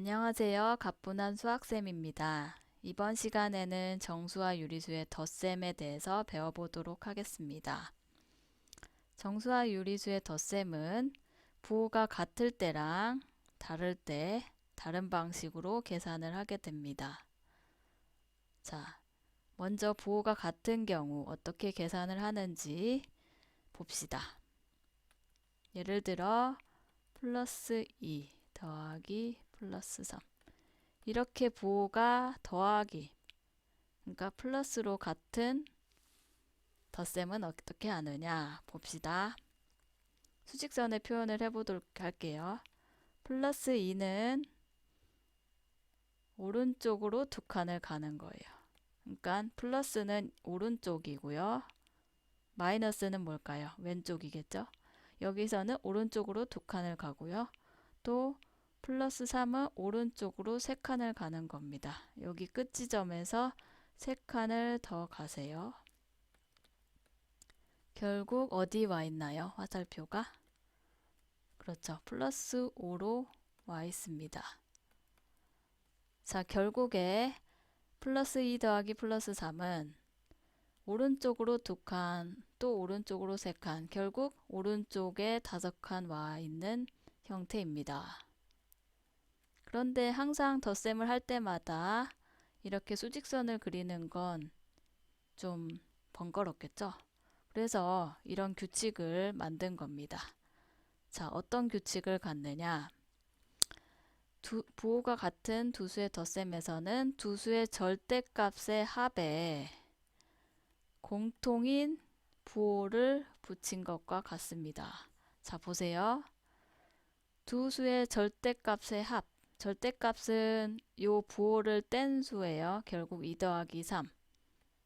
안녕하세요. 가뿐한 수학쌤입니다. 이번 시간에는 정수와 유리수의 덧셈에 대해서 배워보도록 하겠습니다. 정수와 유리수의 덧셈은 부호가 같을 때랑 다를 때 다른 방식으로 계산을 하게 됩니다. 자, 먼저 부호가 같은 경우 어떻게 계산을 하는지 봅시다. 예를 들어 플러스 2 더하기 플러스 3 이렇게 부호가 더하기, 그러니까 플러스로 같은 덧셈은 어떻게 하느냐 봅시다. 수직선의 표현을 해보도록 할게요. 플러스 2는 오른쪽으로 두 칸을 가는 거예요. 그러니까 플러스는 오른쪽이고요. 마이너스는 뭘까요? 왼쪽이겠죠? 여기서는 오른쪽으로 두 칸을 가고요. 또 플러스 3은 오른쪽으로 세 칸을 가는 겁니다. 여기 끝 지점에서 세 칸을 더 가세요. 결국 어디 와 있나요? 화살표가? 그렇죠. 플러스 5로 와 있습니다. 자, 결국에 플러스 2 더하기 플러스 3은 오른쪽으로 두 칸, 또 오른쪽으로 세 칸, 결국 오른쪽에 5칸 와 있는 형태입니다. 그런데 항상 덧셈을 할 때마다 이렇게 수직선을 그리는 건 좀 번거롭겠죠? 그래서 이런 규칙을 만든 겁니다. 자, 어떤 규칙을 갖느냐? 부호가 같은 두 수의 덧셈에서는 두 수의 절대값의 합에 공통인 부호를 붙인 것과 같습니다. 자, 보세요. 두 수의 절대값의 합. 절대값은 요 부호를 뗀 수예요. 결국 2 더하기 3.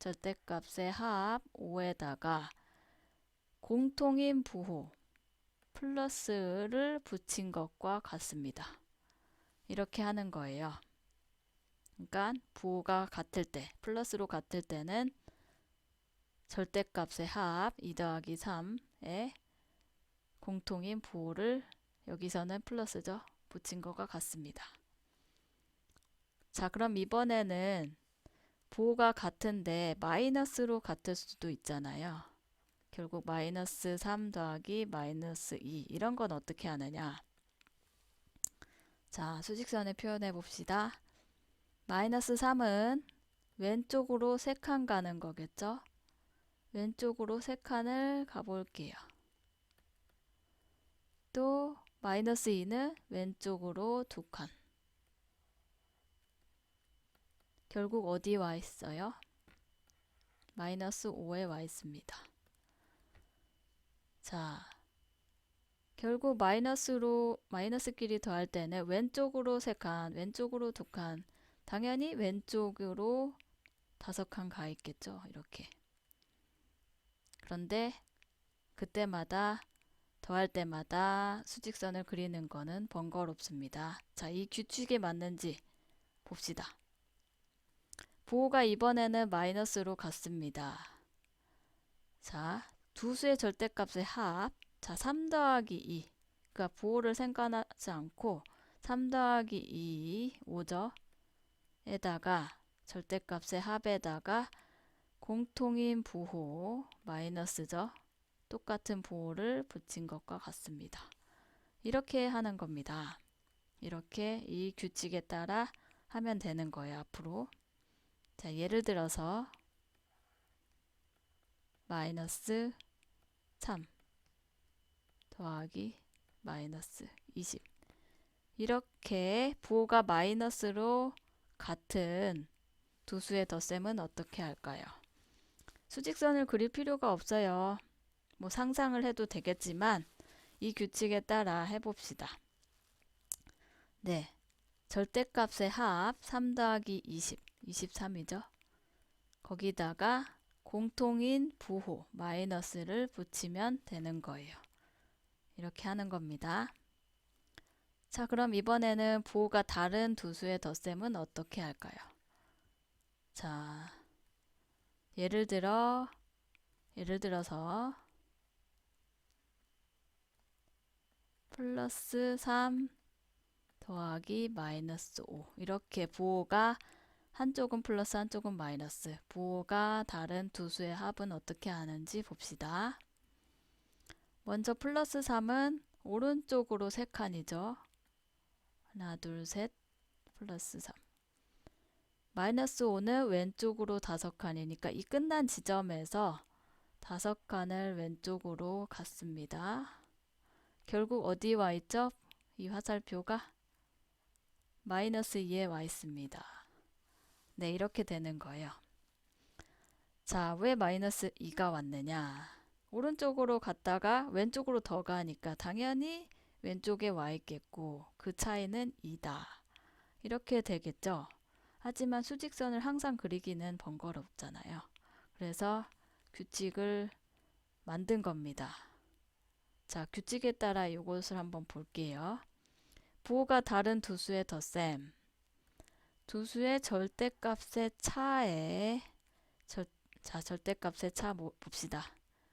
절대값의 합 5에다가 공통인 부호 플러스를 붙인 것과 같습니다. 이렇게 하는 거예요. 그러니까 부호가 같을 때, 플러스로 같을 때는 절대값의 합 2 더하기 3에 공통인 부호를 여기서는 플러스죠. 붙인 것과 같습니다. 자, 그럼 이번에는 부호가 같은데 마이너스로 같을 수도 있잖아요. 결국 마이너스 3 더하기 마이너스 2 이런 건 어떻게 하느냐? 자, 수직선에 표현해 봅시다. 마이너스 3은 왼쪽으로 3칸 가는 거겠죠? 왼쪽으로 3칸을 가볼게요. 또 마이너스 2는 왼쪽으로 2칸. 결국 어디 와 있어요? 마이너스 5에 와 있습니다. 자, 결국 마이너스끼리 더할 때는 왼쪽으로 3칸, 왼쪽으로 2칸. 당연히 왼쪽으로 5칸 가 있겠죠. 이렇게. 그런데 그때마다 더할 때마다 수직선을 그리는 거는 번거롭습니다. 자, 이 규칙에 맞는지 봅시다. 부호가 이번에는 마이너스로 갔습니다. 자, 두 수의 절대값의 합. 자, 3 더하기 2. 그러니까 부호를 생각하지 않고 3 더하기 2, 5죠. 에다가 절대값의 합에다가 공통인 부호, 마이너스죠. 똑같은 부호를 붙인 것과 같습니다. 이렇게 하는 겁니다. 이렇게 이 규칙에 따라 하면 되는 거예요. 앞으로. 자, 예를 들어서 마이너스 3 더하기 마이너스 20 이렇게 부호가 마이너스로 같은 두 수의 덧셈은 어떻게 할까요? 수직선을 그릴 필요가 없어요. 뭐 상상을 해도 되겠지만 이 규칙에 따라 해봅시다. 네, 절대값의 합 3 더하기 20, 23이죠. 거기다가 공통인 부호 마이너스를 붙이면 되는 거예요. 이렇게 하는 겁니다. 자, 그럼 이번에는 부호가 다른 두 수의 덧셈은 어떻게 할까요? 자, 예를 들어서 플러스 3 더하기 마이너스 5. 이렇게 부호가 한쪽은 플러스 한쪽은 마이너스. 부호가 다른 두 수의 합은 어떻게 하는지 봅시다. 먼저 플러스 3은 오른쪽으로 3칸이죠. 하나, 둘, 셋, 플러스 3. 마이너스 5는 왼쪽으로 5칸이니까 이 끝난 지점에서 5칸을 왼쪽으로 갔습니다. 결국 어디에 와 있죠? 이 화살표가 마이너스 2에 와 있습니다. 네, 이렇게 되는 거예요. 자, 왜 마이너스 2가 왔느냐? 오른쪽으로 갔다가 왼쪽으로 더 가니까 당연히 왼쪽에 와 있겠고 그 차이는 2다. 이렇게 되겠죠? 하지만 수직선을 항상 그리기는 번거롭잖아요. 그래서 규칙을 만든 겁니다. 자, 규칙에 따라 이것을 한번 볼게요. 부호가 다른 두 수의 덧셈. 두 수의 절대값의 차에 절대값의 차 봅시다.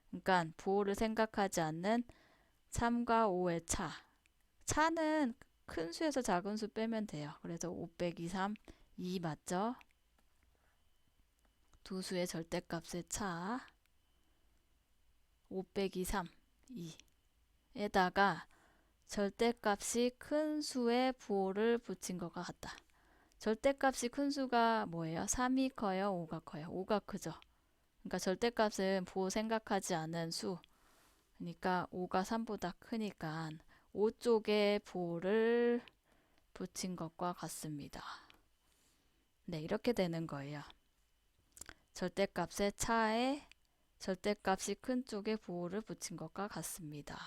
그러니까 부호를 생각하지 않는 3과 5의 차. 차는 큰 수에서 작은 수 빼면 돼요. 그래서 5 빼기 3, 2 맞죠? 두 수의 절대값의 차 5 빼기 3, 2에다가 절대값이 큰 수의 부호를 붙인 것과 같다. 절대값이 큰 수가 뭐예요? 3이 커요? 5가 커요? 5가 크죠. 그러니까 절대값은 부호 생각하지 않은 수. 그러니까 5가 3보다 크니까 5 쪽에 부호를 붙인 것과 같습니다. 네, 이렇게 되는 거예요. 절대값의 차에 절대값이 큰 쪽에 부호를 붙인 것과 같습니다.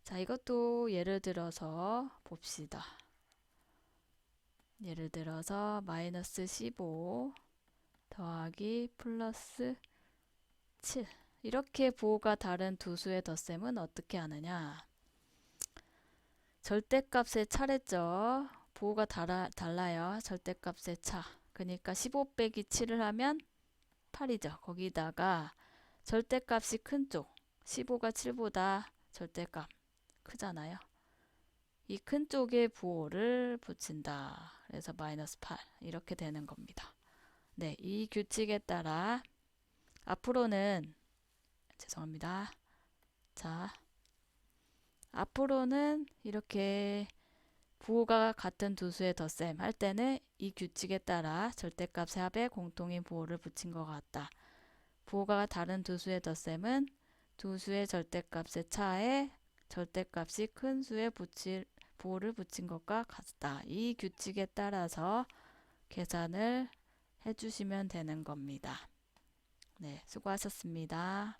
자, 이것도 예를 들어서 봅시다. 예를 들어서 마이너스 15 더하기 플러스 7. 이렇게 부호가 다른 두 수의 덧셈은 어떻게 하느냐? 절대값의 차례죠. 부호가 달라요. 절대값의 차. 그러니까 15 빼기 7을 하면 8이죠. 거기다가 절대값이 큰 쪽. 15가 7보다 절대값 크잖아요. 이 큰 쪽에 부호를 붙인다. 그래서 마이너스 8 이렇게 되는 겁니다. 네, 이 규칙에 따라 앞으로는 죄송합니다. 자, 앞으로는 이렇게 부호가 같은 두 수의 덧셈 할 때는 이 규칙에 따라 절대값의 합에 공통인 부호를 붙인 것 같다. 부호가 다른 두 수의 덧셈은 두 수의 절대값의 차에 절대값이 큰 수의 부호를 붙인 것과 같다. 이 규칙에 따라서 계산을 해주시면 되는 겁니다. 네, 수고하셨습니다.